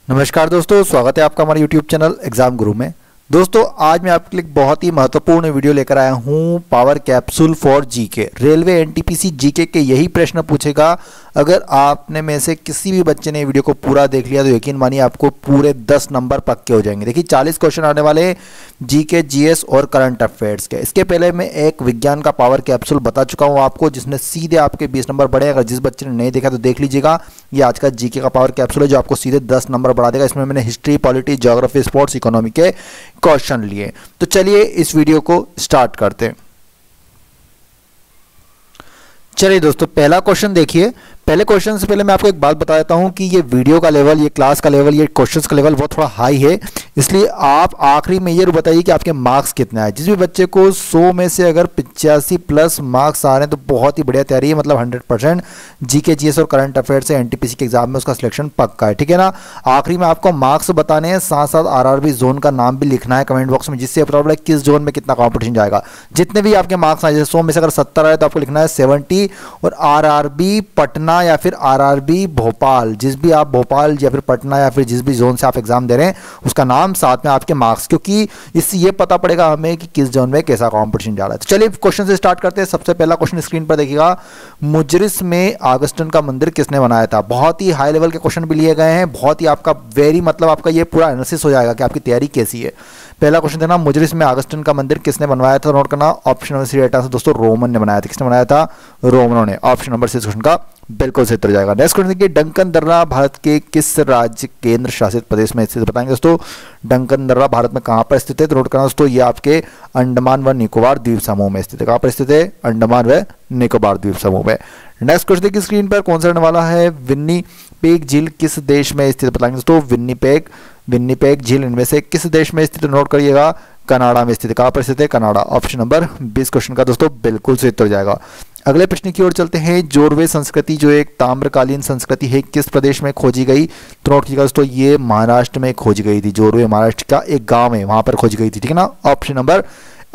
नमस्कार दोस्तों, स्वागत है आपका हमारे YouTube चैनल एग्जाम गुरु में। दोस्तों आज मैं आपके लिए बहुत ही महत्वपूर्ण वीडियो लेकर आया हूं, power capsule for GK. Railway NTPC GK के यही प्रश्न पूछेगा। अगर आपने में से किसी भी बच्चे ने वीडियो को पूरा देख लिया तो यकीन मानिए आपको पूरे 10 नंबर पक्के हो जाएंगे। देखिए 40 क्वेश्चन आने वाले जीके, जीएस और करंट अफेयर्स के। इसके पहले मैं एक विज्ञान का पावर कैप्सूल बता चुका हूं आपको, जिसने सीधे आपके 20 नंबर बढ़े। अगर जिस बच्चे ने नहीं देखा तो देख लीजिएगा। ये आज का जीके का पावर कैप्सूल है जो आपको सीधे 10 नंबर बढ़ा देगा। इसमें मैंने history, polity, geography, sports, economy के क्वेश्चन लिए। तो चलिए इस वीडियो को स्टार्ट करते हैं। चलिए दोस्तों, पहला क्वेश्चन देखिए। पहले क्वेश्चन से पहले मैं आपको एक बात बता देता हूं कि ये वीडियो का लेवल, ये क्लास का लेवल, ये क्वेश्चंस का लेवल बहुत थोड़ा हाई है। इसलिए आप आखिरी में ये बताइए कि आपके मार्क्स कितने आए। जिस भी बच्चे को 100 में से अगर 85 प्लस मार्क्स आ रहे हैं तो बहुत ही बढ़िया तैयारी है। मतलब 100% जीके, जीएस और करंट अफेयर से एनटीपीसी के एग्जाम में उसका सिलेक्शन पक्का है, ठीक है ना। आखिरी में आपको मार्क्स बताने हैं, साथ साथ आरआरबी जोन का नाम भी लिखना है कमेंट बॉक्स में, जिससे पता चले किस जोन में कितना कॉम्पिटिशन जाएगा। जितने भी आपके मार्क्स आए, जैसे 100 में से अगर 70 आए तो आपको लिखना है 70। और आरआरबी पटना या फिर आरआरबी भोपाल, जिस भी आप भोपाल या फिर पटना या फिर जिस भी जोन से आप एग्जाम दे रहे हैं उसका नाम, साथ में आपके मार्क्स, क्योंकि इससे ये पता पड़ेगा हमें कि किस जोन में कैसा कंपटीशन जा रहा है। तो चलिए क्वेश्चन से स्टार्ट करते हैं। सबसे पहला क्वेश्चन स्क्रीन पर देखिएगा। मुजरिस में ऑगस्टिन का मंदिर किसने बनाया था। बहुत ही हाई लेवल के क्वेश्चन भी लिए गए हैं। बहुत ही आपका मतलब आपका ये पूरा एनालिसिस हो जाएगा कि आपकी तैयारी कैसी है। पहला क्वेश्चन देना, मुजरिस में ऑगस्टिन का मंदिर किसने बनवाया था। नोट करना, option number C right answer दोस्तों रोमन ने बनाया था। किसने बनाया था? रोमनों ने। ऑप्शन नंबर सी क्वेश्चन का बिल्कुल सही उत्तर जाएगा। नेक्स्ट क्वेश्चन देखिए, डंकन दर्रा भारत के किस राज्य केंद्र शासित प्रदेश में स्थित बताएंगे दोस्तों। डंकन दर्रा भारत में कहां पर स्थित है? तो नोट करना दोस्तों, ये आपके अंडमान व निकोबार द्वीप समूह में स्थित है। कहां पर स्थित है? अंडमान व निकोबार द्वीप समूह में। नेक्स्ट क्वेश्चन देखिए स्क्रीन पर, कौन सा रहने वाला है। विन्नीपेग झील किस देश में स्थित बताएंगे दोस्तों। विन्नीपेग झील इनमें से किस देश में स्थित? नोट करिएगा, कनाडा में स्थित है। कहां पर स्थित है? कनाडा। ऑप्शन नंबर 20 क्वेश्चन का दोस्तों बिल्कुल सही उत्तर जाएगा। अगले प्रश्न की ओर चलते हैं। जोरवे संस्कृति जो एक ताम्रकालीन संस्कृति है किस प्रदेश में खोजी गई? तो नोट कीजिएगा दोस्तों, ये महाराष्ट्र में खोजी गई थी। जोरवे महाराष्ट्र का एक गांव है, वहां पर खोजी गई थी, ठीक है ना। Option number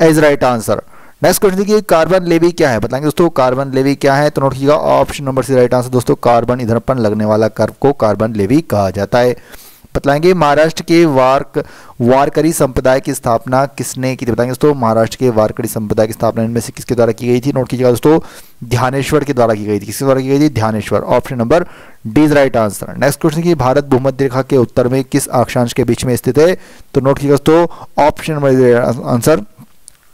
is right answer. Next question देखिए, कार्बन लेवी क्या है बताएंगे दोस्तों। कार्बन लेवी क्या है? तो नोट कीजिएगा, option number C right answer दोस्तों, कार्बन ईंधन लगने वाला कर को कार्बन लेवी कहा जाता है। बतलाएंगे महाराष्ट्र के वारकरी संप्रदाय की स्थापना किसने की थी बताएंगे दोस्तों। महाराष्ट्र के वारकरी संप्रदाय की स्थापना इनमें से किसके द्वारा की गई थी? नोट कीजिएगा दोस्तों, ध्यानेश्वर के द्वारा की गई थी। किसके द्वारा की गई थी? Dnyaneshwar. Option number D is right answer. Next question की, भारत भूमध्य रेखा के उत्तर में किस अक्षांश के बीच में स्थित है? तो नोट कीजिएगा दोस्तों, option number answer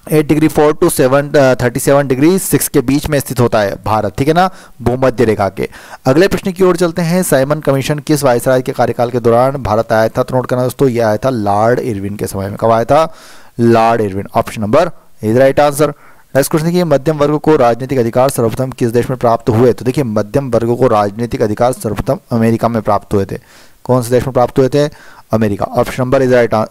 8 degree 4 to 37 degree 6 के बीच में स्थित होता है भारत, ठीक है ना, भूमध्य रेखा के। अगले प्रश्न की ओर चलते हैं। साइमन कमीशन किस वायसराय के कार्यकाल के दौरान भारत आया था? तो नोट करना दोस्तों, यह आया था लॉर्ड इरविन के समय में। कब आया था? Lord Irwin. Option number is right answer. Next question देखिए, मध्यम वर्ग को राजनीतिक अधिकार सर्वप्रथम किस देश में प्राप्त हुए? तो देखिए मध्यम वर्ग को राजनीतिक अधिकार सर्वप्रथम अमेरिका में प्राप्त हुए थे। कौन से देश में प्राप्त हुए थे? America. Option number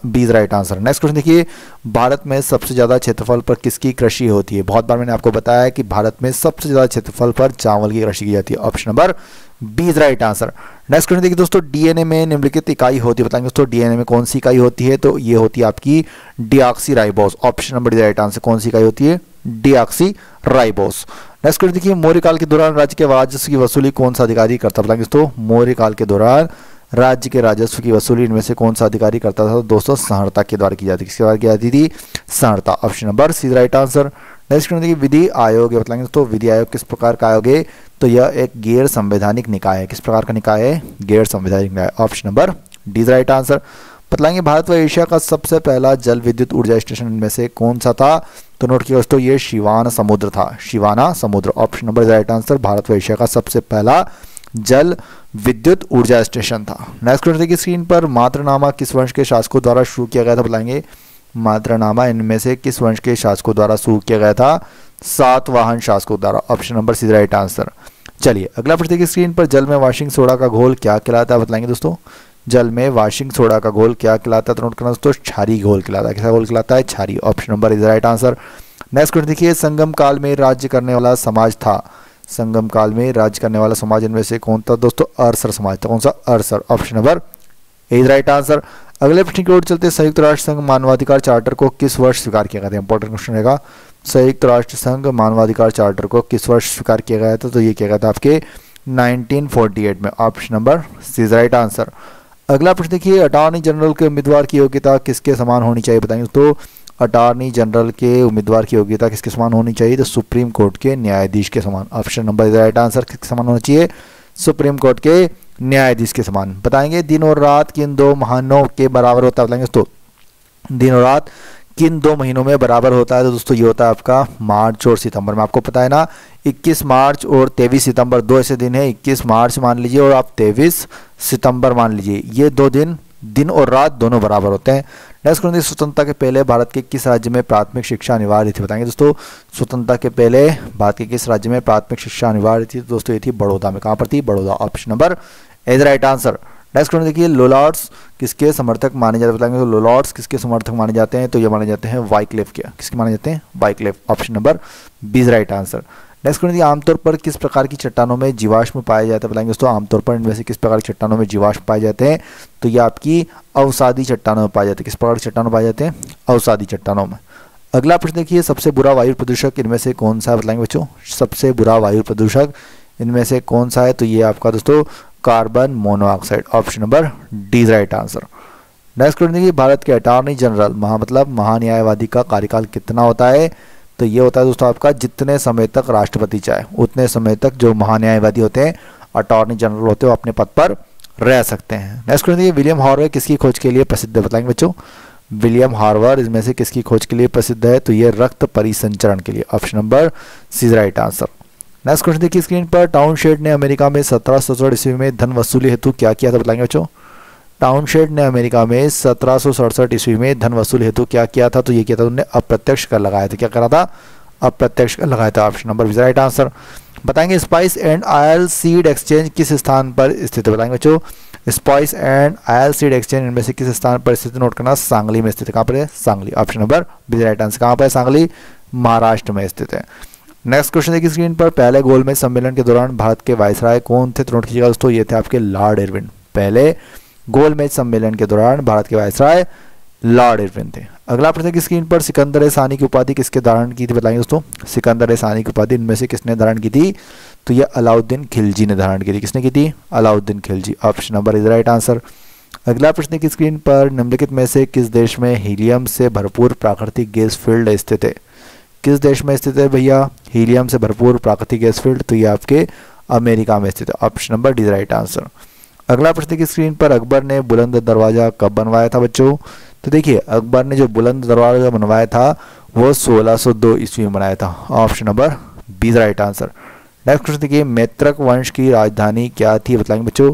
B is right answer. Next question देखिए, भारत में सबसे ज्यादा क्षेत्रफल पर किसकी कृषि होती है? बहुत बार मैंने आपको बताया है कि भारत में सबसे ज्यादा क्षेत्रफल पर चावल की कृषि की जाती है। Option number B is right answer. Next question देखिए दोस्तों, डीएनए में निम्नलिखित इकाई होती है बताएंगे दोस्तों। डीएनए में कौन सी इकाई होती है? तो ये होती है आपकी deoxyribose. Option number is right answer. कौन सी इकाई होती है? डीऑक्सीराइबोस। नेक्स्ट क्वेश्चन देखिए, मौर्य काल के दौरान राज्य के राजस्व की वसूली कौन सा अधिकारी करता बताएंगे दोस्तों। मौर्य काल के दौरान राज्य के राजस्व की वसूली इनमें से कौन सा अधिकारी करता था? दोस्तों सहर्ता के द्वारा की जाती। किसके द्वारा की जाती थी? सहर्ता। Option number C right answer. Next देखिए, विधि आयोग है बताएंगे दोस्तों। विधि आयोग किस प्रकार का आयोग है? तो यह एक गैर संवैधानिक निकाय है। किस प्रकार का निकाय है? गैर संवैधानिक निकाय। Option number D right answer. बतलाएंगे भारत व एशिया का सबसे पहला जल विद्युत ऊर्जा स्टेशन इनमें से कौन सा था? तो नोट किया दोस्तों, ये शिवाना समुद्र था। शिवाना समुद्र। Option number right answer. Bharat व एशिया का सबसे पहला जल विद्युत ऊर्जा स्टेशन था। नेक्स्ट क्वेश्चन देखिए स्क्रीन पर, मात्रनामा किस वंश के शासकों द्वारा शुरू किया गया था बताएंगे। मात्रनामा इनमें से किस वंश के शासकों द्वारा शुरू किया गया था? सातवाहन शासकों द्वारा। Option number C right answer. चलिए अगला प्रश्न देखिए स्क्रीन पर, जल में वाशिंग सोडा का घोल क्या कहलाता है बताएंगे दोस्तों। जल में वाशिंग सोडा का घोल क्या कहलाता है? तो नोट करना दोस्तों, क्षारीय घोल कहलाता है। कैसा घोल कहलाता है? क्षारीय। Option number is right answer. Next question देखिए, संगम काल में राज्य करने वाला समाज था। संगम काल में राज्य करने वाला समाज इनमें से कौन था दोस्तों? अरसर समाज था। कौन सा? अरसर। Option number is right answer. अगले प्रश्न की ओर चलते, संयुक्त राष्ट्र संघ मानवाधिकार चार्टर को किस वर्ष स्वीकार किया गया था? इंपॉर्टेंट क्वेश्चन रहेगा। संयुक्त राष्ट्र संघ मानवाधिकार चार्टर को किस वर्ष स्वीकार किया गया था? तो ये किया गया था आपके 1948 में। Option number C is right answer. अगला प्रश्न देखिए, अटॉर्नी जनरल के उम्मीदवार की योग्यता किसके समान होनी चाहिए, बताएंगे दोस्तों। अटॉर्नी जनरल के उम्मीदवार की योग्यता किसके समान होनी चाहिए, तो सुप्रीम कोर्ट के न्यायाधीश के समान। Option number is right answer, किसके समान होना चाहिए, सुप्रीम कोर्ट के न्यायाधीश के समान। बताएंगे दिन और रात किन दो महीनों के बराबर होता है, बताएंगे दोस्तों। दिन और रात किन दो महीनों में बराबर होता है, तो दोस्तों ये होता है आपका मार्च और सितंबर में। आपको पता है ना, 21 मार्च और 23 सितंबर दो ऐसे दिन है। 21 मार्च मान लीजिए और आप 23 सितंबर मान लीजिए, ये दो दिन और रात दोनों बराबर होते हैं। नेक्स्ट क्वेश्चन, स्वतंत्रता के पहले भारत के किस राज्य में प्राथमिक शिक्षा अनिवार्य थी, बताएंगे दोस्तों। स्वतंत्रता के पहले भारत के किस राज्य में प्राथमिक शिक्षा अनिवार्य थी, दोस्तों ये थी बड़ौदा में। कहाँ पर थी, Baroda. Option number is right answer. Next question देखिए, लोलार्ड्स किसके समर्थक माने जाते हैं, बताएंगे तो लोलार्ड्स किसके समर्थक माने जाते हैं, तो ये माने जाते हैं वाइक्लिफ के। किसके माने जाते हैं, Wycliffe. Option number B is right answer. Next question, आमतौर पर किस प्रकार की चट्टानों में जीवाश्म पाए जाते हैं, बताएंगे दोस्तों। आमतौर पर इनमें से किस प्रकार की चट्टानों में जीवाश्म पाए जाते हैं, तो ये आपकी अवसादी चट्टानों में पाए जाते हैं। किस प्रकार की चट्टानों में पाए जाते हैं, अवसादी चट्टानों में। अगला प्रश्न देखिए, सबसे बुरा वायु प्रदूषक इनमें से कौन सा है, बताएंगे बच्चों। सबसे बुरा वायु प्रदूषक इनमें से कौन सा है, तो ये आपका दोस्तों carbon monoxide. Option number D is right answer. Next question देखिए, भारत के अटॉर्नी जनरल मतलब महान्यायवादी का कार्यकाल कितना होता है, तो ये होता है दोस्तों आपका जितने समय तक राष्ट्रपति चाहे उतने समय तक जो महान्यायवादी होते हैं, अटॉर्नी जनरल होते हैं, वो अपने पद पर रह सकते हैं। नेक्स्ट क्वेश्चन देखिए, विलियम हार्वे किसकी खोज के लिए प्रसिद्ध है, बताएंगे बच्चों। विलियम हार्वर इसमें से किसकी खोज के लिए प्रसिद्ध है, तो ये रक्त परिसंचरण के लिए। Option number C is right answer. Next question देखिए स्क्रीन पर, टाउनशेड ने अमेरिका में 1767 ईस्वी में धन वसूली हेतु क्या किया था, बताएंगे बच्चों। टाउनशेड ने अमेरिका में 1767 ईस्वी में धन वसूली हेतु क्या किया था, तो ये किया था उन्होंने अप्रत्यक्ष कर लगाया था। क्या करा था, अप्रत्यक्ष कर लगाया था। Option number is right answer. बताएंगे spice and oil seed exchange किस स्थान पर स्थित है, बताएंगे बच्चों। Spice and oil seed exchange इनमें से किस स्थान पर स्थित, नोट करना, सांगली में स्थित है। कहाँ पर है, Sangli. Option number B right answer. कहाँ पर है, सांगली, महाराष्ट्र में स्थित है। नेक्स्ट क्वेश्चन देखिए स्क्रीन पर, पहले गोलमेज सम्मेलन के दौरान भारत के वायसराय कौन थे, तो नोट कीजिएगा दोस्तों, ये थे आपके लॉर्ड इरविन। पहले गोलमेज सम्मेलन के दौरान भारत के वायसराय लॉर्ड इरविन थे। अगला प्रश्न की स्क्रीन पर, सिकंदर ए सानी की उपाधि किसके धारण की थी, बताएंगे दोस्तों। सिकंदर ए सानी की उपाधि इनमें से किसने धारण की थी, तो ये अलाउद्दीन खिलजी ने धारण की थी। किसने की थी, Alauddin Khilji. Option number is right answer. अगला प्रश्न की स्क्रीन पर, निम्नलिखित में से किस देश में हीलियम से भरपूर प्राकृतिक गैस फील्ड स्थित है। किस देश में स्थित है भैया हीलियम से भरपूर प्राकृतिक गैस फील्ड, तो ये आपके अमेरिका में स्थित है। Option number D is right answer. अगला प्रश्न की स्क्रीन पर, अकबर ने बुलंद दरवाजा कब बनवाया था बच्चों, तो देखिए अकबर ने जो बुलंद दरवाजा बनवाया था वो 1602 ईस्वी में बनाया था। Option number B is right answer. Next question देखिए, मैत्रक वंश की राजधानी क्या थी, बताएंगे बच्चों।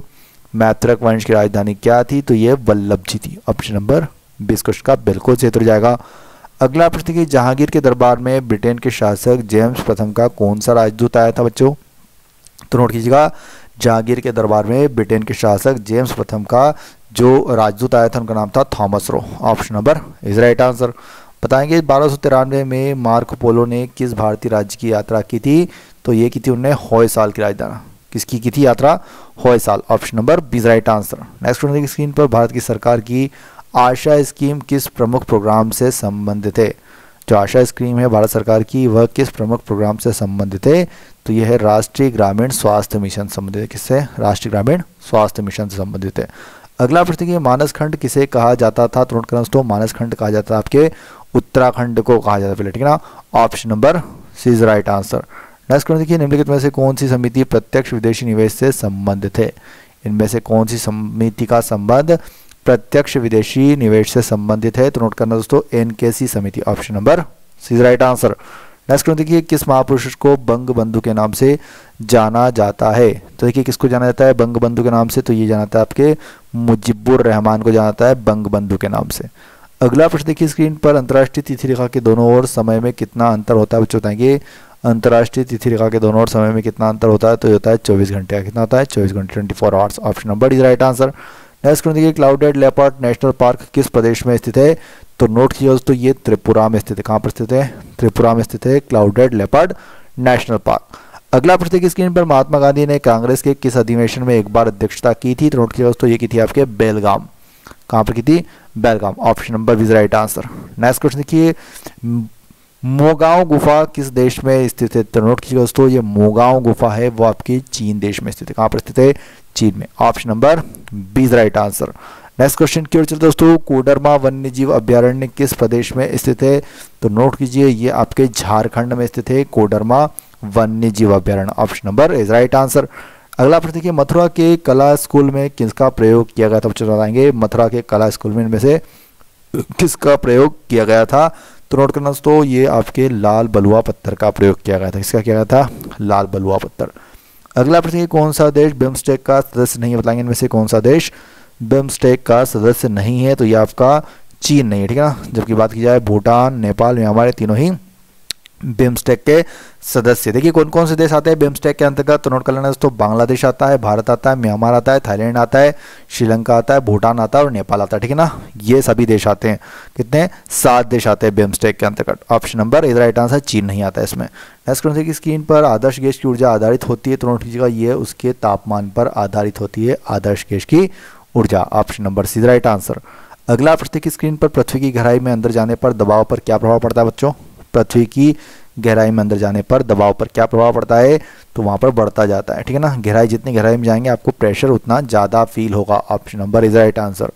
मैत्रक वंश की राजधानी क्या थी, तो ये वल्लभ जी थी। ऑप्शन नंबर 20 क्वेश्चन का बिल्कुल सही उत्तर जाएगा। अगला प्रश्न देखिए, जहांगीर के दरबार में ब्रिटेन के शासक जेम्स प्रथम का कौन सा राजदूत आया था बच्चों, तो नोट कीजिएगा, जहांगीर के दरबार में ब्रिटेन के शासक जेम्स प्रथम का जो राजदूत आया था उनका नाम था Thomas Roe. Option number is right answer. बताएंगे 1293 में मार्को पोलो ने किस भारतीय राज्य की यात्रा की थी, तो ये की थी उन्होंने होयसाल की राजधानी। किसकी की थी यात्रा, Hoysala. Option number B is right answer. Next question देखिए स्क्रीन पर, भारत की सरकार की आशा स्कीम किस प्रमुख प्रोग्राम से संबंधित है। जो आशा स्कीम है भारत सरकार की, वह किस प्रमुख प्रोग्राम से संबंधित है, तो यह है राष्ट्रीय ग्रामीण स्वास्थ्य मिशन संबंधित है। किससे, राष्ट्रीय ग्रामीण स्वास्थ्य मिशन से संबंधित है। अगला प्रश्न है, मानस खंड किसे कहा जाता था, तो नोट करना दोस्तों, मानस खंड कहा जाता है आपके उत्तराखंड को कहा जाता है पहले, ठीक है ना। Option number C is right answer. Next question देखिए, निम्नलिखित में से कौन सी समिति प्रत्यक्ष विदेशी निवेश से संबंधित है। इनमें से कौन सी समिति का संबंध प्रत्यक्ष विदेशी निवेश से संबंधित है, तो नोट करना दोस्तों, एनकेसी समिति। Option number C is right answer. Next question देखिए, किस महापुरुष को बंग बंधु के नाम से जाना जाता है, तो देखिए किसको जाना जाता है बंग बंधु के नाम से, तो ये जाना जाता है आपके मुजीबुर रहमान को जाना जाता है बंग बंधु के नाम से। अगला प्रश्न देखिए स्क्रीन पर, अंतर्राष्ट्रीय तिथि रेखा के दोनों ओर समय में कितना अंतर होता है, बच्चों बताएंगे। अंतर्राष्ट्रीय तिथि रेखा के दोनों ओर समय में कितना अंतर होता है, तो ये होता है 24 घंटे। कितना होता है, 24 घंटे, 24 hours. Option number is right answer. Next question देखिए, क्लाउडेड लेपर्ड नेशनल पार्क किस प्रदेश में स्थित है, तो नोट कीजिए दोस्तों, ये त्रिपुरा में स्थित है। कहाँ पर स्थित है, त्रिपुरा में स्थित है क्लाउडेड लेपर्ड नेशनल पार्क। अगला प्रश्न देखिए स्क्रीन पर, महात्मा गांधी ने कांग्रेस के किस अधिवेशन में एक बार अध्यक्षता की थी, तो नोट कीजिए दोस्तों, ये की थी आपके बेलगाम। कहाँ पर की थी, Belgaum. Option number is right answer. Next question देखिए, मोगांव गुफा किस देश में स्थित है? तो नोट कीजिएगा दोस्तों, ये मोगांव गुफा है वो आपकी चीन देश में स्थित है। कहाँ पर स्थित है? चीन में। Option number B is right answer. Next question की ओर चलते दोस्तों, कोडरमा वन्य जीव अभ्यारण्य किस प्रदेश में स्थित है? तो नोट कीजिए, ये आपके झारखंड में स्थित है कोडरमा वन्य जीव अभ्यारण्य। Option number is right answer. अगला प्रश्न देखिए, मथुरा के कला स्कूल में किसका प्रयोग किया गया था? बच्चे बताएंगे मथुरा के कला स्कूल में इनमें से किसका प्रयोग किया गया था? तो नोट करना दोस्तों, ये आपके लाल बलुआ पत्थर का प्रयोग किया गया था। किसका किया गया था? लाल बलुआ पत्थर। अगला प्रश्न, कौन सा देश बिम्स्टेक का सदस्य नहीं है? बताएंगे इनमें से कौन सा देश बिम्स्टेक का सदस्य नहीं है? तो ये आपका चीन नहीं है, ठीक है ना। जबकि बात की जाए भूटान, नेपाल, म्यांमार, तीनों ही बिम्स्टेक के सदस्य। देखिए कौन कौन से देश आते हैं बिम्स्टेक के अंतर्गत, तो नोट कर लेना दोस्तों, बांग्लादेश आता है, भारत आता है, म्यांमार आता है, थाईलैंड आता है, श्रीलंका आता है, भूटान आता है और नेपाल आता है, ठीक है ना। ये सभी देश आते हैं। कितने? 7 देश आते हैं बिम्स्टेक के अंतर्गत। Option number is right answer, चीन नहीं आता है इसमें। नेक्स्ट क्वेश्चन की स्क्रीन पर आदर्श गैस की ऊर्जा आधारित होती है? तो नोट कीजिएगा, ये उसके तापमान पर आधारित होती है आदर्श गैस की ऊर्जा। Option number C is right answer. अगला प्रश्न की स्क्रीन पर, पृथ्वी की गहराई में अंदर जाने पर दबाव पर क्या प्रभाव पड़ता है? बच्चों, पृथ्वी की गहराई में अंदर जाने पर दबाव पर क्या प्रभाव पड़ता है? तो वहां पर बढ़ता जाता है, ठीक है ना। गहराई जितनी गहराई में जाएंगे आपको प्रेशर उतना ज़्यादा फील होगा। Option number is right answer.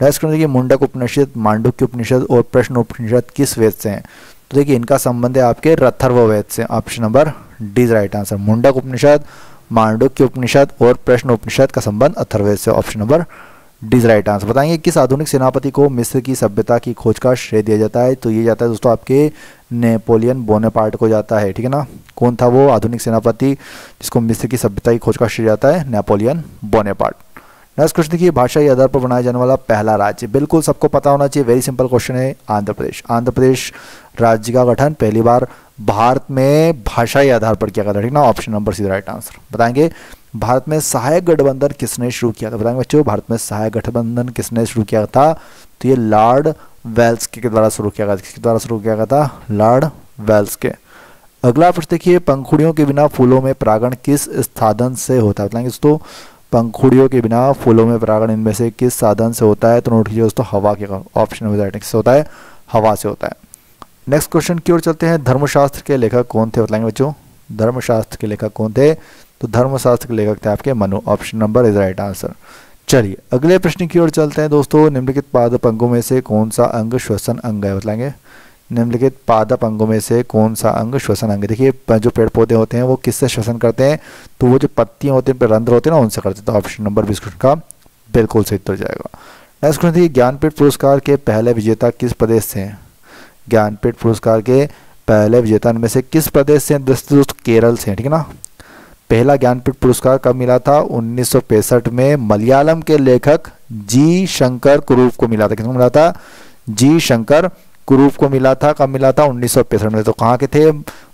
Next question देखिए, मुंडक उपनिषद, मांडुक्य उपनिषद और प्रश्न उपनिषद किस वेद से हैं? तो देखिए इनका संबंध है आपके अथर्व वेद से। Option number D is right answer. Mundaka Upanishad, Mandukya Upanishad और प्रश्न उपनिषद का संबंध अथर्ववेद से। Option number D is right answer. बताएंगे किस आधुनिक सेनापति को मिस्र की सभ्यता की खोज का श्रेय दिया जाता है? तो ये जाता है दोस्तों आपके नेपोलियन बोनापार्ट को जाता है, ठीक है ना। कौन था वो आधुनिक सेनापति जिसको मिस्र की सभ्यता की खोज का श्रेय जाता है? Napoleon Bonaparte. नेक्स्ट क्वेश्चन देखिए, भाषाई आधार पर बनाया जाने वाला पहला राज्य, बिल्कुल सबको पता होना चाहिए, वेरी सिंपल क्वेश्चन है, आंध्र प्रदेश। आंध्र प्रदेश राज्य का गठन पहली बार भारत में भाषाई आधार पर किया गया था, ठीक ना। Option number C right answer. बताएंगे भारत में सहायक गठबंधन किसने शुरू किया था? बताएंगे बच्चों, भारत में सहायक गठबंधन किसने शुरू किया था? तो ये लॉर्ड वेल्स के द्वारा शुरू किया गया था। किसके द्वारा शुरू किया गया था? लॉर्ड वेल्स के। अगला प्रश्न देखिए, पंखुड़ियों के बिना फूलों में परागण किस साधन से होता है? बताएंगे दोस्तों, पंखुड़ियों के बिना फूलों में परागण इनमें से किस साधन से होता है? तो नोट कीजिए दोस्तों, हवा के। ऑप्शन नंबर राइट किससे होता है? हवा से होता है। नेक्स्ट क्वेश्चन की ओर चलते हैं, धर्मशास्त्र के लेखक कौन थे? बताएंगे बच्चों, धर्मशास्त्र के लेखक कौन थे? तो धर्मशास्त्र के लेखक थे आपके Manu. Option number is right answer. चलिए अगले प्रश्न की ओर चलते हैं दोस्तों, निम्नलिखित पादप अंगों में से कौन सा अंग श्वसन अंग है? बताएंगे निम्नलिखित पादप अंगों में से कौन सा अंग श्वसन अंग है? देखिए जो पेड़ पौधे होते हैं वो किससे श्वसन करते हैं? तो वो जो पत्तियां होती हैं, पे रंध्र होते हैं ना, उनसे करते हैं। तो ऑप्शन नंबर 20 का बिल्कुल सही उत्तर जाएगा। नेक्स्ट क्वेश्चन देखिए, ज्ञानपीठ पुरस्कार के पहले विजेता किस प्रदेश से हैं? ज्ञानपीठ पुरस्कार के पहले विजेता इनमें से किस प्रदेश से? दोस्तों केरल से, ठीक है ना। पहला ज्ञानपीठ पुरस्कार कब मिला था? 1965 में मलयालम के लेखक जी शंकर कुरूप को मिला था। किसको मिला था? जी शंकर कुरूप को मिला था। कब मिला था? 1965 में। तो कहाँ के थे?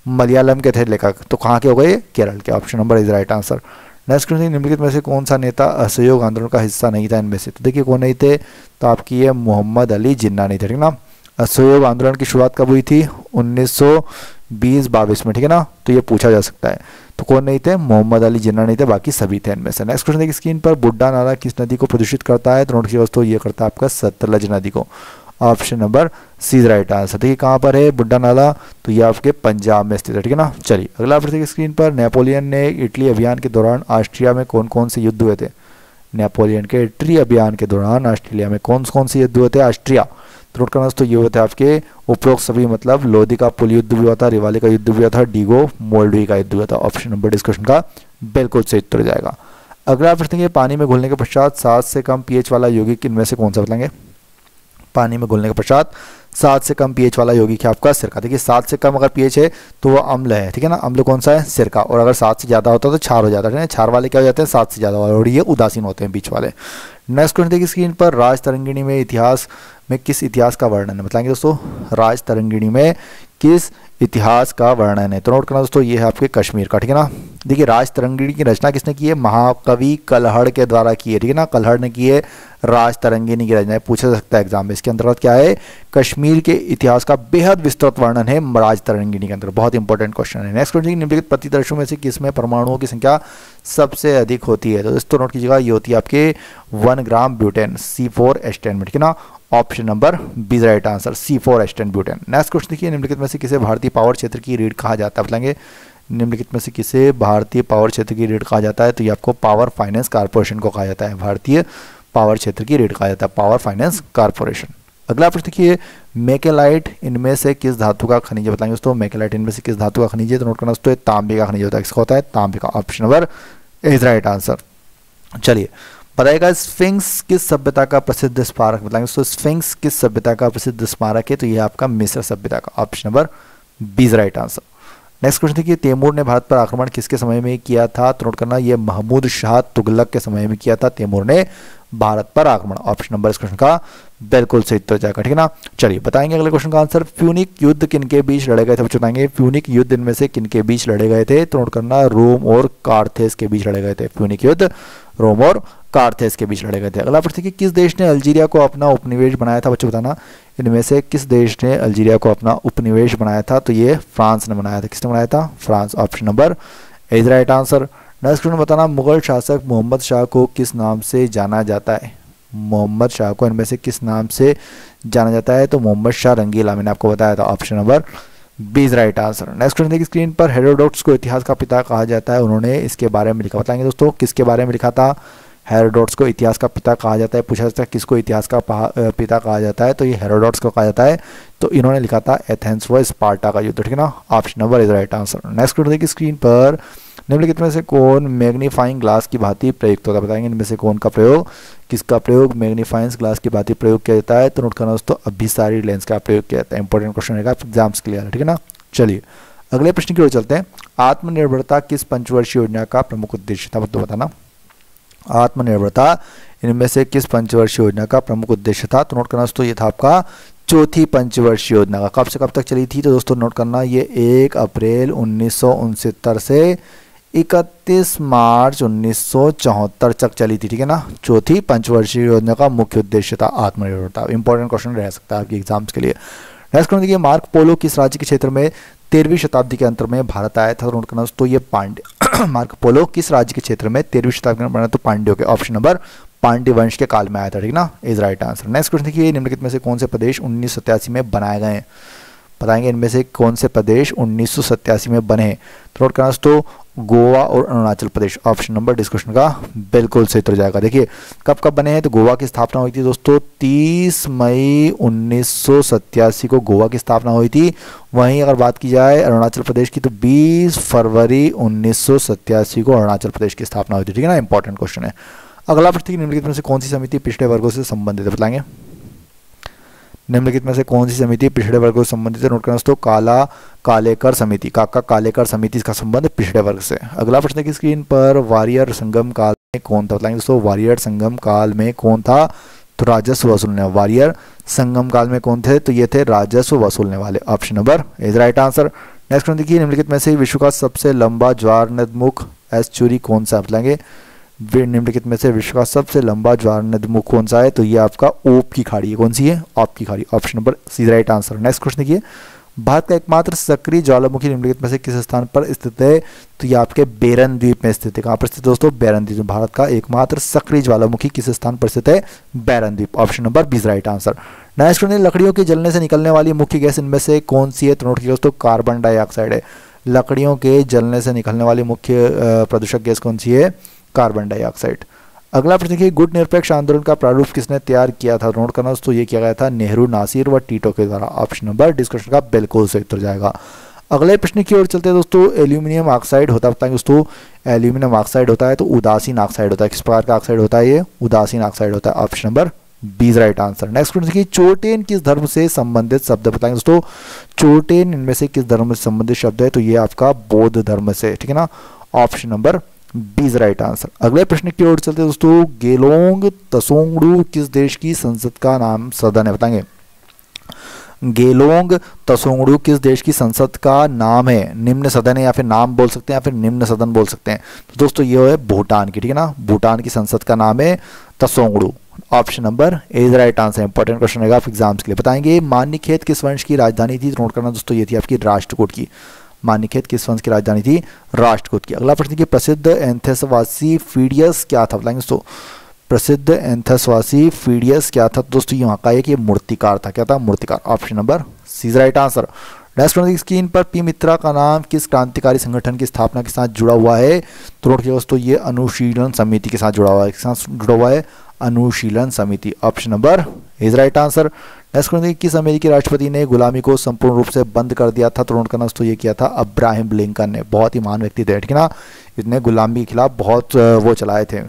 मलयालम के थे लेखक। तो कहाँ के हो गए? केरल के। Option number is right answer. Next question, निम्नलिखित में से कौन सा नेता असहयोग आंदोलन का हिस्सा नहीं था इनमें से? तो देखिए कौन नहीं थे? तो आपकी ये मोहम्मद अली जिन्ना नहीं थे, ठीक ना। असहयोग आंदोलन की शुरुआत कब हुई थी? 1920-22 में, ठीक है ना। तो ये पूछा जा सकता है। तो कौन नहीं थे? मोहम्मद अली जिन्ना नहीं थे, बाकी सभी थे इनमें से। नेक्स्ट क्वेश्चन देखिए स्क्रीन पर, बुड्ढा नाला किस नदी को प्रदूषित करता है? तो नोट कीजिए दोस्तों, ये करता है आपका सतलज नदी को। Option number C right answer. देखिए कहाँ पर है बुड्ढा नाला? तो ये आपके पंजाब में स्थित है, ठीक है ना। चलिए अगला प्रश्न देखिए स्क्रीन पर, नेपोलियन ने इटली अभियान के दौरान ऑस्ट्रिया में कौन कौन से युद्ध हुए थे? नेपोलियन के इटली अभियान के दौरान ऑस्ट्रेलिया में कौन कौन से युद्ध हुए थे? ऑस्ट्रिया। तो नोट करना दोस्तों, ये होते हैं आपके उपरोक्त सभी, मतलब लोधी का पुल युद्ध भी हुआ था, रिवाली का युद्ध भी हुआ था, डीगो मोल्डवी का युद्ध हुआ था। ऑप्शन नंबर डिस्कशन का बिल्कुल सही उत्तर जाएगा। अगला प्रश्न है, पानी में घुलने के पश्चात 7 से कम पीएच वाला यौगिक इनमें से कौन सा? बताएंगे पानी में घुलने के पश्चात 7 से कम पीएच वाला यौगिक है आपका सिरका। देखिए 7 से कम अगर पीएच है तो वो अम्ल है, ठीक है ना। अम्ल कौन सा है? सिरका। और अगर 7 से ज़्यादा होता है तो क्षार हो जाता है, क्षार वाले क्या हो जाते हैं? 7 से ज़्यादा वाले, और ये उदासीन होते हैं बीच वाले। नेक्स्ट क्वेश्चन देखिए स्क्रीन पर, राज तरंगिणी में इतिहास में किस इतिहास का वर्णन है? बताएंगे दोस्तों, राज तरंगिणी में किस इतिहास का वर्णन है? तो नोट करना दोस्तों, ये है आपके कश्मीर का, ठीक है ना। देखिए राजतरंगिणी की रचना किसने की है? महाकवि कल्हड़ के द्वारा की है, ठीक है ना, कल्हड़ ने की है राजतरंगिणी की रचना। पूछा जा सकता है एग्जाम में। इसके अंतर्गत क्या है? कश्मीर के इतिहास का बेहद विस्तृत वर्णन है राजतरंगिणी के अंदर। बहुत इंपॉर्टेंट क्वेश्चन है। नेक्स्ट क्वेश्चन, निम्नलिखित प्रतिदर्शों में से किसमें परमाणुओं की संख्या सबसे अधिक होती है? तो इसको नोट कीजिएगा, ये होती है आपके 1 ग्राम ब्यूटेन, C4H10 में, ठीक है ना। Option number B right answer, C4H10 butane. Next question देखिए, निम्नलिखित में से किसे भारतीय पावर क्षेत्र की रीढ़ कहा जाता है? बताएंगे निम्नलिखित में से किसे भारतीय पावर क्षेत्र की रीढ़ कहा जाता है? तो ये आपको पावर फाइनेंस कारपोरेशन को कहा जाता है। भारतीय पावर क्षेत्र की रीढ़ कहा जाता है पावर फाइनेंस कारपोरेशन। अगला प्रश्न देखिए, मेकेलाइट इनमें से किस धातु का खनिज है? बताएंगे दोस्तों, मेकेलाइट इनमें से किस धातु का खनिज है? तो नोट करना दोस्तों, तांबे का खनिज होता है। किसका होता है? तांबे का। Option number is right answer. चलिए बताइएगा, स्फिंक्स किस सभ्यता का प्रसिद्ध स्मारक? बताएंगे दोस्तों, स्फिंक्स किस सभ्यता का प्रसिद्ध स्मारक है? तो ये आपका मिस्र सभ्यता का। Option number B is right answer. Next question देखिए, तैमूर ने भारत पर आक्रमण किसके समय में किया था? तो नोट करना, ये महमूद शाह तुगलक के समय में किया था तैमूर ने भारत पर आक्रमण। ऑप्शन नंबर इस क्वेश्चन का बिल्कुल सही उत्तर जाएगा, ठीक है ना। चलिए बताएंगे अगले क्वेश्चन का आंसर। प्यूनिक युद्ध किनके बीच लड़े गए थे? बच्चों बताएंगे, प्यूनिक युद्ध इनमें से किनके बीच लड़े गए थे? तो नोट करना, रोम और कार्थेज के बीच लड़े गए थे। प्यूनिक युद्ध रोम और कार्थेज के बीच लड़े गए थे। अगला प्रश्न, किस देश ने अल्जीरिया को अपना उपनिवेश बनाया था? बच्चों बताना, इनमें से किस देश ने अल्जीरिया को अपना उपनिवेश बनाया था? तो ये फ्रांस ने बनाया था। किसने बनाया था? France. Option number is right answer. Next question बताना, मुगल शासक मोहम्मद शाह को किस नाम से जाना जाता है? मोहम्मद शाह को इनमें से किस नाम से जाना जाता है? तो मोहम्मद शाह रंगीला, मैंने आपको बताया था। Option number B is right answer. Next question देखिए स्क्रीन पर, हेरोडोटस को इतिहास का पिता कहा जाता है, उन्होंने इसके बारे में लिखा। बताएंगे दोस्तों, किसके बारे में लिखा था? हेरोडोटस को इतिहास का पिता कहा जाता है। पूछा जाता है किसको इतिहास का पिता कहा जाता है? तो ये हेरोडोटस को कहा जाता है। तो इन्होंने लिखा था एथेंस व स्पार्टा का युद्ध, ठीक है ना। Option number is right answer. Next question देखिए स्क्रीन पर, निम्नलिखित में से कौन मैग्नीफाइंग ग्लास की भांति प्रयुक्त होता है? बताएंगे इनमें से कौन का प्रयोग, किसका प्रयोग मैग्नीफाइंग ग्लास की भांति प्रयोग किया जाता है? तो नोट करना दोस्तों, अभिसारी लेंस का प्रयोग किया जाता है। इंपॉर्टेंट क्वेश्चन रहेगा एग्जाम्स के लिए, ठीक है ना। चलिए अगले प्रश्न की ओर चलते हैं। आत्मनिर्भरता किस पंचवर्षीय योजना का प्रमुख उद्देश्य था? तो बताना, आत्मनिर्भरता इनमें से किस पंचवर्षीय योजना का प्रमुख उद्देश्य था? तो नोट करना दोस्तों, ये था आपका चौथी पंचवर्षीय योजना का। कब से कब तक चली थी? तो दोस्तों नोट करना, ये 1 अप्रैल 1969 से 31 मार्च 1974 तक चली थी, ठीक है ना। चौथी पंचवर्षीय योजना का मुख्य उद्देश्य था आत्मनिर्भरता। इंपॉर्टेंट क्वेश्चन रह सकता है आपके एग्जाम्स के लिए। नेक्स्ट क्वेश्चन देखिए, मार्क पोलो किस राज्य के क्षेत्र में 13वीं शताब्दी के अंत में भारत आया था? नोट करना दोस्तों, ये पांड्य मार्क पोलो किस राज्य के क्षेत्र में 13वीं शताब्दी में बना? तो पांड्यों के। ऑप्शन नंबर पांड्य वंश के काल में आया था, ठीक ना, is right answer. Next question देखिए, निम्नलिखित में से कौन से प्रदेश 1987 में बनाए गए हैं? बताएंगे इनमें से कौन से प्रदेश 1987 में बने हैं? तो नोट करना दोस्तों, गोवा और Arunachal Pradesh. Option number discussion का बिल्कुल सही उत्तर जाएगा। देखिए कब कब बने हैं? तो गोवा की स्थापना हुई थी दोस्तों 30 मई 1987 को गोवा की स्थापना हुई थी। वहीं अगर बात की जाए अरुणाचल प्रदेश की, तो 20 फरवरी 1987 को अरुणाचल प्रदेश की स्थापना हुई थी, ठीक है ना। इंपॉर्टेंट क्वेश्चन है। अगला प्रश्न, निम्नलिखित में से कौन सी समिति पिछड़े वर्गों से संबंधित है? बताएंगे निम्नलिखित में से कौन सी समिति पिछड़े वर्गों से संबंधित है? नोट करना दोस्तों, कालेकर समिति। कालेकर समिति इसका संबंध पिछड़े वर्ग से। अगला प्रश्न की स्क्रीन पर, वारियर संगम काल में कौन था? बताएंगे दोस्तों, वारियर संगम काल में कौन था? तो राजस्व वसूलने। वारियर संगम काल में कौन थे? तो ये थे राजस्व वसूलने वाले। Option number is right answer. Next question देखिए, निम्नलिखित में से विश्व का सबसे लंबा ज्वारनदमुख एस्चुरी कौन सा? बताएंगे निम्नलिखित में से विश्व का सबसे लंबा ज्वारनदमुख कौन सा है? तो ये आपका ओप की खाड़ी है। कौन सी है? ओप की खाड़ी। Option number C right answer. Next question देखिए, भारत का एकमात्र सक्रिय ज्वालामुखी निम्नलिखित में से किस स्थान पर स्थित है? तो ये आपके बेरन द्वीप में स्थित है। कहाँ पर स्थित है दोस्तों? बेरन द्वीप। भारत का एकमात्र सक्रिय ज्वालामुखी किस स्थान पर स्थित है? बेरन द्वीप। Option number B right answer. Next question, लकड़ियों के जलने से निकलने वाली मुख्य गैस इनमें से कौन सी है? तो नोट कीजिए दोस्तों, कार्बन डाइऑक्साइड है। लकड़ियों के जलने से निकलने वाली मुख्य प्रदूषक गैस कौन सी है? Carbon dioxide. अगला प्रश्न देखिए, गुट निरपेक्ष आंदोलन का प्रारूप किसने तैयार किया था? नोट करना दोस्तों, ये किया गया था नेहरू, नासिर व टीटो के द्वारा। ऑप्शन नंबर डिस्कशन का बिल्कुल सही उत्तर जाएगा। अगले प्रश्न की ओर चलते हैं दोस्तों, एल्यूमिनियम ऑक्साइड होता है। बताएंगे दोस्तों, एल्यूमिनियम ऑक्साइड होता है तो उदासीन ऑक्साइड होता है। किस प्रकार का ऑक्साइड होता है? ये उदासीन ऑक्साइड होता है। Option number B right answer. Next question देखिए, चोटेन किस धर्म से संबंधित शब्द? बताएंगे दोस्तों, चोटेन इनमें से किस धर्म से संबंधित शब्द है? तो ये आपका बौद्ध धर्म से, ठीक है ना। Option number B right answer. अगले प्रश्न की ओर चलते हैं दोस्तों, गेलोंग तसोंगडू किस देश की संसद का नाम सदन है? बताएंगे गेलोंग त्सोंगडू किस देश की संसद का नाम है? निम्न सदन है, या फिर नाम बोल सकते हैं, या फिर निम्न सदन बोल सकते हैं। तो दोस्तों ये है भूटान की, ठीक है ना, भूटान की संसद का नाम है Tshogdu. Option number A is right answer. Important question रहेगा आप एग्जाम्स के लिए। बताएंगे मान्यखेत किस वंश की राजधानी थी? नोट करना दोस्तों, ये थी आपकी राष्ट्रकूट की। मान्यखेत किस वंश की राजधानी थी? राष्ट्रकूट की। अगला प्रश्न की प्रसिद्ध एंथेसवासी फीडियस क्या था? बताएंगे दोस्तों, प्रसिद्ध एंथेसवासी फीडियस क्या था? दोस्तों यहाँ का एक ये मूर्तिकार था। क्या था? मूर्तिकार। Option number C is right answer. Next question की स्क्रीन पर पी मित्रा का नाम किस क्रांतिकारी संगठन की स्थापना के साथ जुड़ा हुआ है? तो नोट किया दोस्तों, ये अनुशीलन समिति के साथ जुड़ा हुआ है। किसके साथ जुड़ा हुआ है? अनुशीलन समिति। Option number is right answer. Next question, किस अमेरिकी राष्ट्रपति ने गुलामी को संपूर्ण रूप से बंद कर दिया था? तो नोट करना दोस्तों, ये किया था अब्राहम लिंकन ने। बहुत ही महान व्यक्ति थे, ठीक है ना, इतने गुलामी के खिलाफ बहुत वो चलाए थे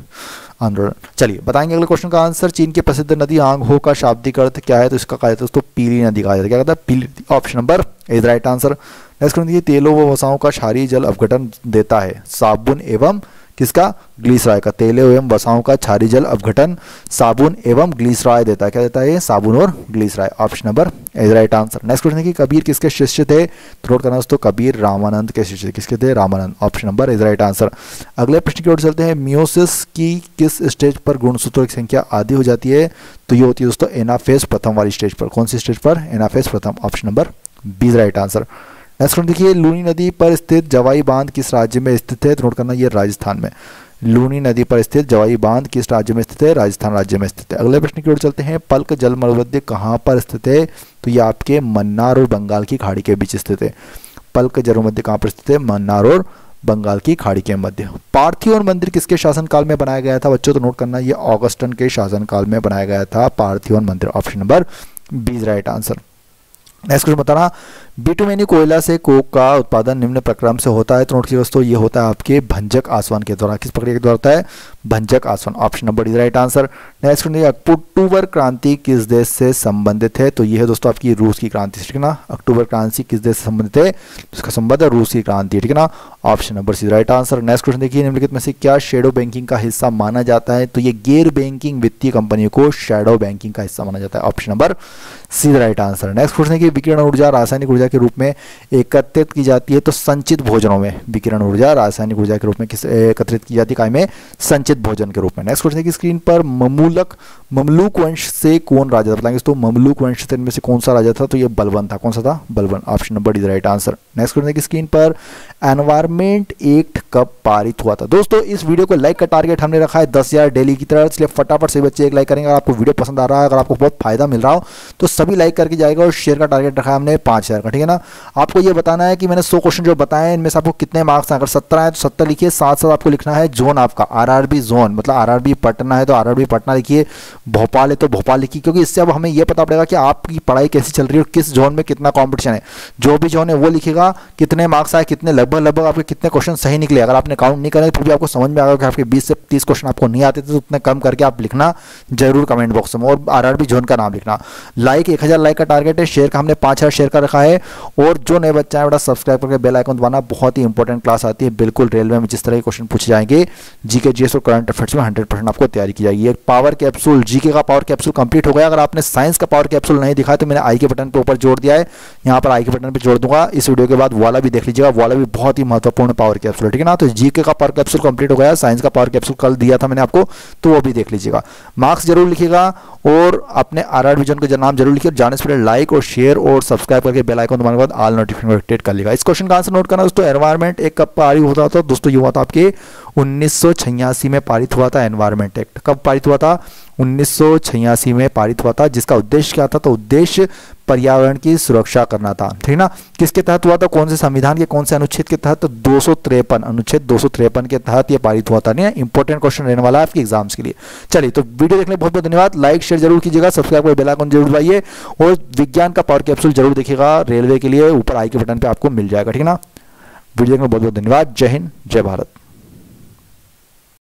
आंदोलन। चलिए बताएंगे अगले क्वेश्चन का आंसर। चीन की प्रसिद्ध नदी आंगहो का शाब्दिक अर्थ क्या है? तो इसका कहा जाता है दोस्तों पीली नदी कहा जाता है। क्या कहता है? पीली। Option number is right answer. Next question, तेलों व वसाओं का क्षारीय जल अपघटन देता है? साबुन एवं किसका? ग्लिसरॉय का। तेलों एवं वसाओं का क्षारीय जल अपघटन साबुन एवं ग्लिसरॉय देता है। क्या देता है? साबुन और ग्लिसरॉय। Option number is right answer. Next question है कि कबीर किसके शिष्य थे? तो नोट करना दोस्तों, कबीर रामानंद के शिष्य। किसके थे? Ramanand. Option number is right answer. अगले प्रश्न की ओर चलते हैं। मियोसिस की किस स्टेज पर गुणसूत्रों की संख्या आधी हो जाती है? तो ये होती है दोस्तों एनाफेज प्रथम वाली स्टेज पर। कौन सी स्टेज पर? एनाफेज प्रथम। Option number B is right answer. Next question देखिए, लूनी नदी पर स्थित जवाई बांध किस राज्य में स्थित है? तो नोट करना, ये राजस्थान में। लूनी नदी पर स्थित जवाई बांध किस राज्य में स्थित है? राजस्थान राज्य में स्थित है। अगले प्रश्न की ओर चलते हैं। पल्क जल मलबद्ध कहाँ पर स्थित है? तो ये आपके मन्नार और बंगाल की खाड़ी के बीच स्थित है। पल्क जल मलबद्ध कहाँ पर स्थित है? मन्नार और बंगाल की खाड़ी के मध्य। पार्थिवन मंदिर किसके शासनकाल में बनाया गया था बच्चों? तो नोट करना, ये ऑगस्टन के शासनकाल में बनाया गया था पार्थिवन मंदिर। Option number B is right answer. Next question बताना, बिटुमेनी कोयला से कोक का उत्पादन निम्न प्रक्रम से होता है? तो नोट कीजिए दोस्तों, ये होता है आपके भंजक आसवन के द्वारा। किस प्रक्रिया के द्वारा होता है? भंजक आसवन। Option number is right answer. Next question, अक्टूबर क्रांति किस देश से संबंधित है? तो ये है दोस्तों आपकी रूस की क्रांति, ठीक है ना। अक्टूबर क्रांति किस देश से संबंधित है? इसका संबंध है रूस की क्रांति, ठीक है ना। Option number C is right answer. Next question देखिए, निम्नलिखित में से क्या शैडो बैंकिंग का हिस्सा माना जाता है? तो ये गैर बैंकिंग वित्तीय कंपनियों को शैडो बैंकिंग का हिस्सा माना जाता है। Option number C is right answer. Next question देखिए, विकिरण ऊर्जा रासायनिक ऊर्जा के रूप में एकत्रित की जाती है? तो संचित भोजनों में विकिरण ऊर्जा रासायनिक ऊर्जा के रूप में किस एकत्रित की जाती है? काय में? संचित भोजन के रूप में। नेक्स्ट क्वेश्चन की स्क्रीन पर ममलूक वंश से कौन राजा था? बताएंगे तो ममलूक वंश से इनमें से कौन सा राजा था? तो ये बलबन था। कौन सा था? Balban. Option number is right answer. Next question की स्क्रीन पर एनवायरमेंट एक्ट कब पारित हुआ था? दोस्तों इस वीडियो को लाइक का टारगेट हमने रखा है 10,000 डेली की तरह, इसलिए फटाफट से बच्चे एक लाइक करेंगे। अगर आपको वीडियो पसंद आ रहा है, अगर आपको बहुत फायदा मिल रहा हो, तो सभी लाइक करके जाएगा। और शेयर का टारगेट रखा है हमने 5,000 का, ठीक है ना। आपको ये बताना है कि मैंने 100 क्वेश्चन जो बताए हैं, इनमें से आपको कितने मार्क्स हैं। अगर 17 है तो 17 लिखिए। साथ साथ आपको लिखना है जोन आपका, आरआरबी जोन, मतलब आरआरबी पटना है तो आरआरबी पटना लिखिए, भोपाल है तो भोपाल लिखिए, क्योंकि इससे अब हमें यह पता पड़ेगा कि आपकी पढ़ाई कैसी चल रही है और किस जोन में कितना कॉम्पिटिशन है। जो भी जोन है वो लिखेगा, कितने मार्क्स आए, कितने लगभग आपके कितने क्वेश्चन सही निकले। अगर आपने काउंट नहीं करे तो भी आपको समझ में आएगा कि आपके 20 से 30 क्वेश्चन आपको नहीं आते थे, तो उतने कम करके आप लिखना जरूर कमेंट बॉक्स में, और आरआरबी जोन का नाम लिखना। लाइक 1000 लाइक का टारगेट है, शेयर का हमने 5000 शेयर का रखा है। और जो नए बच्चा है बेटा सब्सक्राइब करके बेल आइकन दबाना। बहुत ही इंपॉर्टेंट क्लास आती है बिल्कुल रेलवे में, जिस तरह के क्वेश्चन पूछे जाएंगे जीके जीएस और करंट अफेयर्स में 100% आपको तैयारी की जाएगी। एक पावर कैप्सूल, जीके का पावर कैप्सूल कंप्लीट हो गया। अगर आपने साइंस का पावर कैप्सूल नहीं दिखा तो मैंने आई के बटन पे ऊपर जोड़ दिया है, यहाँ पर आई के बटन पे जोड़ दूंगा। इस वीडियो के बाद वाला भी देख लीजिएगा, वाला भी बहुत ही महत्वपूर्ण पावर कैप्सूल है, ठीक है ना। तो जीके का पावर कैप्सूल कंप्लीट हो गया, साइंस का पावर कैप्सूल कल दिया था मैंने आपको, तो वो भी देख लीजिएगा। मार्क्स जरूर लिखिएगा और अपने आरआर विजन का नाम जरूर लिखिए। जाने से पहले लाइक और शेयर और सब्सक्राइब करके बेल आइकन दबाने के बाद ऑल नोटिफिकेशन एक्टिवेट कर लीजिएगा। इस क्वेश्चन का आंसर नोट करना दोस्तों, एनवायरमेंट एक कब पारित होता था? दोस्तों ये हुआ था आपके 1986 में पारित हुआ था एनवायरमेंट एक्ट। कब पारित हुआ था? 1986 में पारित हुआ था, जिसका उद्देश्य क्या था? तो उद्देश्य पर्यावरण की सुरक्षा करना था, ठीक ना। किसके तहत हुआ था? कौन से संविधान के कौन से अनुच्छेद के तहत? तो 253 अनुच्छेद 253 के तहत यह पारित हुआ था। नहीं, इंपॉर्टेंट क्वेश्चन रहने वाला है आपके एग्जाम्स के लिए। चलिए तो वीडियो देखने बहुत बहुत धन्यवाद। लाइक शेयर जरूर कीजिएगा, सब्सक्राइब कर बेल आइकन जरूर दबाइए और विज्ञान का पावर कैप्सूल जरूर देखिएगा रेलवे के लिए, ऊपर आई के बटन पे आपको मिल जाएगा, ठीक है ना। वीडियो देखने बहुत बहुत धन्यवाद। जय हिंद, जय भारत।